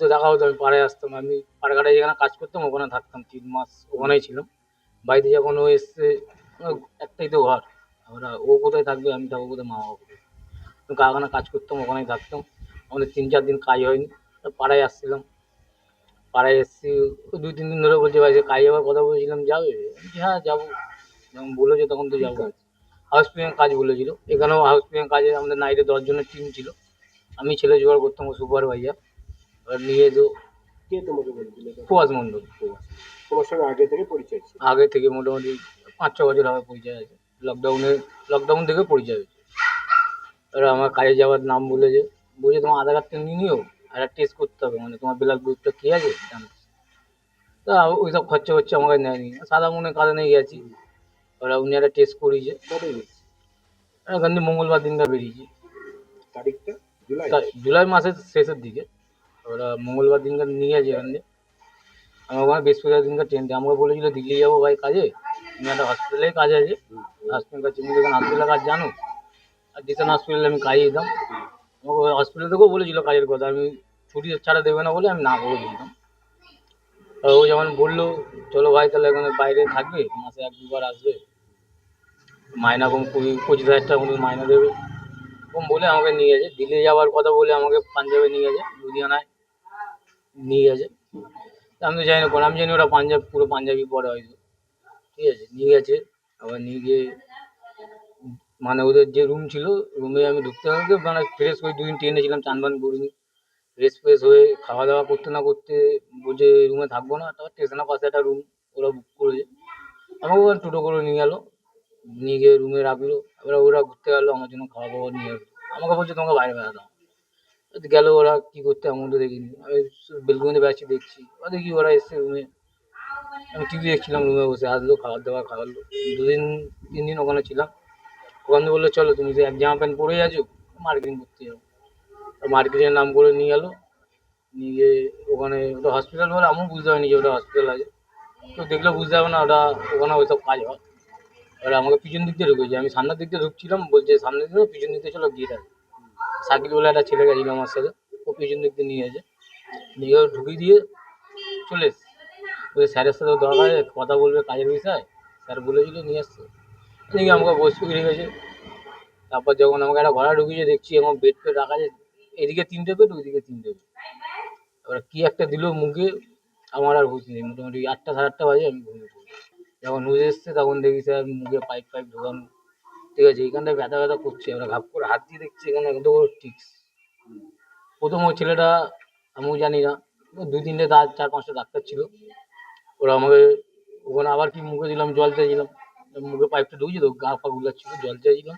তো দেখা হতো, আমি পাড়ায় আসতাম। আমি পাড়াঘাটায় যেখানে কাজ করতাম ওখানে থাকতাম, 3 মাস ওখানেই ছিলাম। বাড়িতে যখন ও এসছে, একটাই তো ঘর, আমরা ও কোথায় থাকবে, আমি থাকবো কোথায়, মা বাবা কোথায়। তো কারখানা কাজ করতাম, ওখানেই থাকতাম। আমাদের 3-4 দিন কাজ হয়নি, তো পাড়ায় আসছিলাম। পাড়ায় এসেছি, 2-3 দিন ধরে বলছে বাড়িতে কাজে যাওয়ার কথা বলেছিলাম, যাবে? আমি বলছি, হ্যাঁ যাবো, যখন বলেছে তখন তো যাবো। হাউস কিপিং কাজ বলেছিল, এখানেও হাউস কিপিং কাজে আমাদের নাইটে 10 জনের টিম ছিল। আমি ছেলে জোগাড় করতাম, ও সুপারভাইজার। এবার নিয়ে তো কে তোমাকে বলেছিল এটা? সুভাষ মণ্ডল। তোমার সঙ্গে আগে থেকে পরিচয় ছিল? আগে থেকে মোটামুটি 5-6 বছর হবে পরিচয় আছে। লকডাউন থেকে পরিচয় হয়েছে। এবার আমার কাজে যাওয়ার নাম বলেছে, বলছে তোমার আধার কার্ডটা নিয়ে নিও, আর একটা টেস্ট করতে হবে, মানে তোমার ব্লাড গ্রুপটা কী আছে জানতে। তা ওইসব খরচা হচ্ছে আমাকে নেয়নি, সাদা মনের কারণেই গেছি। ওরা উনি একটা টেস্ট করিয়েছে। কবে গেছি? এখান থেকে মঙ্গলবার দিনটা বেরিয়েছি, তারিখটা? জুলাই? জুলাই মাসের শেষের দিকে। ওরা মঙ্গলবার দিনকার নিয়ে গেছে এখান থেকে। আমার ওখানে বৃহস্পতিবার দিনকার ট্রেনটা আমাকে বলেছিল দিল্লি যাবো ভাই কাজে, তুমি একটা হসপিটালে কাজ আছে, হসপিটাল কাজ, তুমি যখন হসপিটালের কাজ জানো, আর ডিসান হসপিটালে আমি কাজে যেতাম। আমাকে হসপিটাল থেকেও বলেছিল কাজের কথা, আমি ছুটি ছাড়া দেবে না বলে আমি না করে দিতাম। আর ও যখন বললো চলো ভাই তাহলে এখানে বাইরে থাকবে, মাসে 1-2 বার আসবে, মাইনা কম 25,000 টাকা মতো মাইনা দেবে, এরকম বলে আমাকে নিয়ে গেছে। দিল্লি যাওয়ার কথা বলে আমাকে পাঞ্জাবে নিয়ে গেছে, লুধিয়ানায় নিয়ে গেছে। তা আমি তো জানি না কোন, আমি জানি ওরা পাঞ্জাব, পুরো পাঞ্জাবি পরে হয়তো, ঠিক আছে। নিয়ে গেছে, আবার নিয়ে গিয়ে মানে ওদের যে রুম ছিল, রুমে আমি ঢুকতে হবে, মানে ফ্রেশ হয়ে 2 দিন ট্রেনে ছিলাম, চান বান করিনি। ফ্রেশ ফ্রেশ হয়ে খাওয়া দাওয়া করতে না করতে বলছে রুমে থাকবো না, তারপর স্টেশনের পাশে একটা রুম ওরা বুক করেছে, আমাকে ওখানে টোটো করে নিয়ে গেলো, নিয়ে গিয়ে রুমে রাখলো। এবার ওরা ঘুরতে গেলো, আমার জন্য খাওয়া দাওয়া নিয়ে আসলো। আমাকে বলছে তোমাকে বাইরে বেড়াতাম, গেল ওরা কী করতে এমন তো দেখিনি। আমি বেলকুনিতে বেড়াচ্ছি দেখছি, ওরা দেখি ওরা এসছে রুমে, আমি টিভি দেখছিলাম রুমে বসে, আসলো খাবার দাবার খাওয়ালো। 2-3 দিন ওখানে ছিলাম। ওখান থেকে বললো চলো তুমি যে এক জামা প্যান্ট পরেই আছো, মার্কেটিং করতে যাবো। মার্কেটিংয়ের নাম করে নিয়ে গেলো, নিয়ে গিয়ে ওখানে, ওটা হসপিটাল বলে আমিও বুঝতে পারিনি যে ওটা হসপিটাল আছে, কেউ দেখলে বুঝতে পারবে না ওটা ওখানে ওইসব কাজ হয়। এবার আমাকে পিছন দিক দিয়ে ঢুকেছে, আমি সামনের দিক দিয়ে ঢুকছিলাম, বলছে সামনে দিকে পিছন দিক দিয়ে চলো গেট আছে। সাকিব বলে একটা ছেলে গেছিলো আমার সাথে, ও পিছন দিক দিয়ে নিয়ে গেছে, নিয়ে ঢুকিয়ে দিয়ে চলে এসছে। ওই স্যারের সাথে দরকার আছে, কথা বলবে কাজের বিষয়, স্যার বলেছিল নিয়ে এসছে। এদিকে আমাকে বসতে রেখেছে। তারপর যখন আমাকে একটা ঘরে ঢুকিয়েছে, দেখছি আমার বেড ফেড রাখা আছে, এদিকে 3টে বেড, ওইদিকে 3টে বেড। এবার কি একটা দিল মুখে, আমার আর হুঁশ নেই। মোটামুটি 8টা 8:30 বাজে, আমি ঘুমিয়ে পড়ি। যখন হুঁশ এসছে তখন দেখি স্যার মুখে পাইপ ফাইপ ঢোকানো, ঠিক আছে, এইখানটায় ব্যথা ব্যথা করছে। এবার ঘাপ করে হাত দিয়ে দেখছি এখানে এত বড় টিক্স। প্রথম ওই ছেলেটা, আমিও জানি না, 2-3টে 4-5টা ডাক্তার ছিল, ওরা আমাকে ওখানে আবার কি মুখে দিলাম, জল চাইছিলাম, মুখে পাইপটা ঢুকছে তো গা পা গুলাচ্ছিল, জল চাইছিলাম।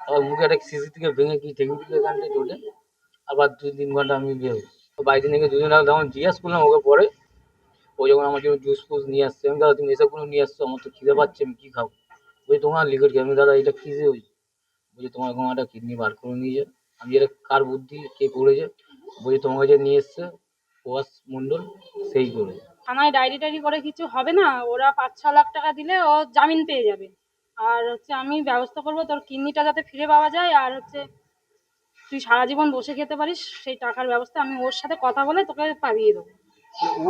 আবার মুখে একটা সিসি থেকে ভেঙে কি ঠেকিয়ে দিল এখানটায় চোটে। আবার 2-3 ঘন্টা আমি বের হই। তো বাড়িতে নিয়ে গিয়ে 2 দিন আগে তখন জিজ্ঞেস করলাম ওকে পরে, ও যখন আমার জন্য জুস ফুস নিয়ে আসছে, আমি দাদা তুমি এসবগুলো নিয়ে আসছো, আমার তো খিদে পাচ্ছে, আমি কী খাবো? বলছি তোমার লিকুইড খেয়ে, আমি দাদা এটা কিসে হয়েছে? বলছি তোমার এরকম একটা কিডনি বার করে নিয়েছে। আমি এটা কার বুদ্ধি, কে করেছে? বলছি তোমার কাছে নিয়ে এসছে সুভাষ মণ্ডল, সেই করেছে। থানায় ডায়েরি টায়েরি করে কিছু হবে না, ওরা 5-6 লাখ টাকা দিলে ও জামিন পেয়ে যাবে। আর হচ্ছে আমি ব্যবস্থা করবো তোর কিডনিটা যাতে ফিরে পাওয়া যায়, আর হচ্ছে তুই সারা জীবন বসে খেতে পারিস, সেই টাকার ব্যবস্থা আমি ওর সাথে কথা বলে তোকে পাঠিয়ে দেবো।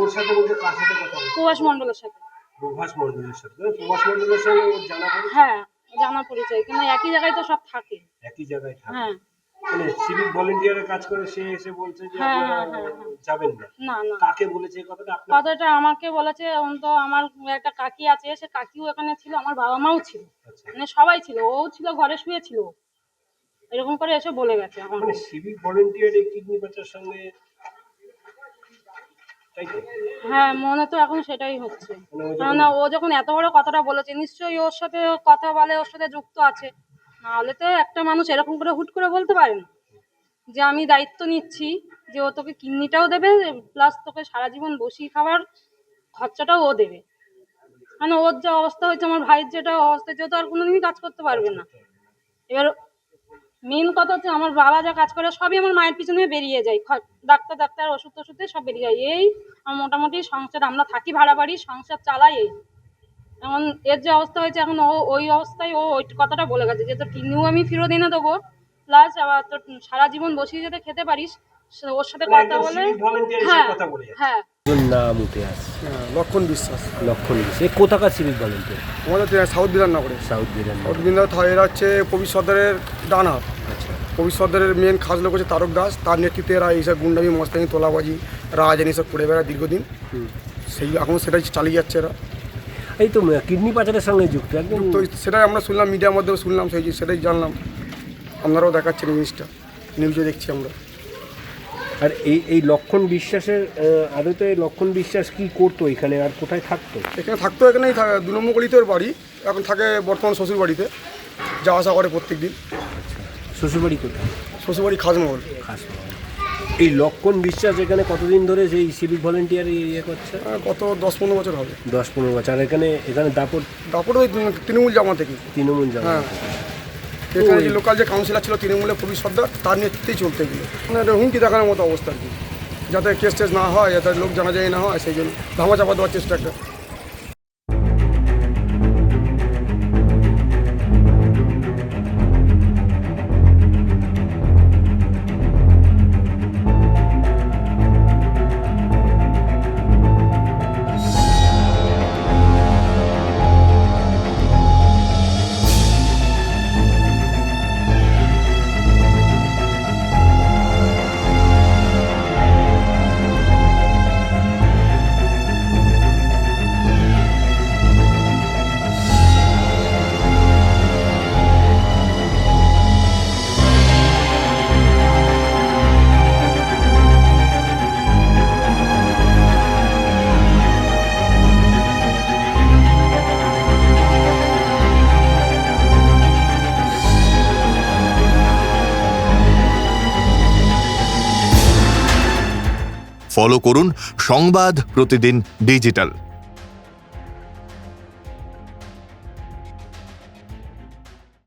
ওর সাথে বলতে কার সাথে কথা বলছো? সুভাষ মণ্ডলের সাথে। প্রভাস মণ্ডলের সাথে? প্রভাস মণ্ডলের সঙ্গে ওর জানা পরিচয়? হ্যাঁ, জানা পরিচয়, কিন্তু একই জায়গায় তো সব থাকে। একই জায়গায় থাকে? হ্যাঁ। মানে সিভিক ভলেন্টিয়ারের কাজ করে, সে এসে বলছে যে আপনারা যাবেন না? না না, কাকে বলেছে এই কথাটা? কথাটা আমাকে বলেছে। তো আমার একটা কাকি আছে, সে কাকিও এখানে ছিল, আমার বাবা মাও ছিল, মানে সবাই ছিল, ও ছিল ঘরে শুয়ে ছিল, এরকম করে এসে বলে গেছে আমার। মানে সিভিক ভলেন্টিয়ার এই কিডনি বাঁচার সঙ্গে, তাই তো? হ্যাঁ, মনে তো এখন সেটাই হচ্ছে, কেননা ও যখন এত বড় কথাটা বলেছে, নিশ্চয়ই ওর সাথে কথা বলে, ওর সাথে যুক্ত আছে, নাহলে তো একটা মানুষ এরকম করে হুট করে বলতে পারে না যে আমি দায়িত্ব নিচ্ছি যে ও তোকে কিডনিটাও দেবে, প্লাস তোকে সারা জীবন বসিয়ে খাবার খরচাটাও ও দেবে। মানে ওর যা অবস্থা হয়েছে, আমার ভাইয়ের যেটা অবস্থা হয়েছে, ও তো আর কোনোদিনই কাজ করতে পারবে না। এবার মেন কথা হচ্ছে আমার বাবা যা কাজ করে সবই আমার মায়ের পিছনে বেরিয়ে যায়, ডাক্তার ওষুধ টষুধে সব বেরিয়ে যায়। এই আমার মোটামুটি সংসার, আমরা থাকি ভাড়া বাড়ি, সংসার চালাই। এই এখন এর যে অবস্থা হয়েছে, এখন ও ওই অবস্থায় ও ওই কথাটা বলে গেছে যে তোর কিডনিও আমি ফেরত এনে দেবো, প্লাস আবার তোর সারা জীবন বসিয়ে যেতে খেতে পারিস, ওর সাথে মানে কথা একজন বলে civic volunteer এসে হ্যাঁ কথা বলে যাচ্ছে। হ্যাঁ ওর নাম উঠে আসছে লক্ষণ বিশ্বাস। লক্ষণ ঘোষ। এ কোথাকার সিভিক ভলেন্টিয়ার? আমাদের সাউথ বিধাননগরে। সাউথ বিধান। সাউথ বিধাননগর এরা হচ্ছে প্রবীর সর্দারের ডান হাত। আচ্ছা। প্রবীর সর্দারের মেন খাস লোক হচ্ছে তারক দাস, তার নেতৃত্বে এরা এইসব গুন্ডামি মস্তানি তোলাবাজি রাজনীতি সব করে বেড়ায় দীর্ঘদিন। সেই এখন সেটাই চালিয়ে যাচ্ছে এরা। এই তো কিডনি পাচারের সঙ্গে যুক্ত একদম। তো সেটাই আমরা শুনলাম, মিডিয়ার মধ্যেও শুনলাম, সেটাই জানলাম। আপনারাও দেখাচ্ছেন জিনিসটা, নিউজে দেখছি আমরা। আর এই লক্ষণ বিশ্বাসের আদতে লক্ষণ বিশ্বাস কি করতো এখানে, আর কোথায় থাকতো? এখানে থাকতো, এখানেই 2 নম্বর গলিতে ওর বাড়ি। এখন থাকে বর্তমান শ্বশুর বাড়িতে, যাওয়া আসা করে প্রত্যেক দিন। শ্বশুরবাড়ি কোথায়? শ্বশুরবাড়ি খাসমহল। খাস। এই লক্ষণ বিশ্বাস এখানে কতদিন ধরে সেই সিভিক ভলেন্টিয়ার ইয়ে করছে? কত 10-15 বছর হবে। 10-15 বছর। আর এখানে তারপরে ওই তৃণমূল জামা থেকে। তৃণমূল জামা। হ্যাঁ, এখানে যে লোকাল যে কাউন্সিলর ছিল তৃণমূলের প্রবীর সর্দার, তার নেতৃত্বেই চলতে গেলো। মানে এটা হুমকি দেখানোর মতো অবস্থা আর কি, যাতে কেস টেস না হয়, যাতে লোক জানাজানি না হয়, সেই জন্য ধামা চাপা দেওয়ার চেষ্টা একটা। ফলো করুন সংবাদ প্রতিদিন ডিজিটাল।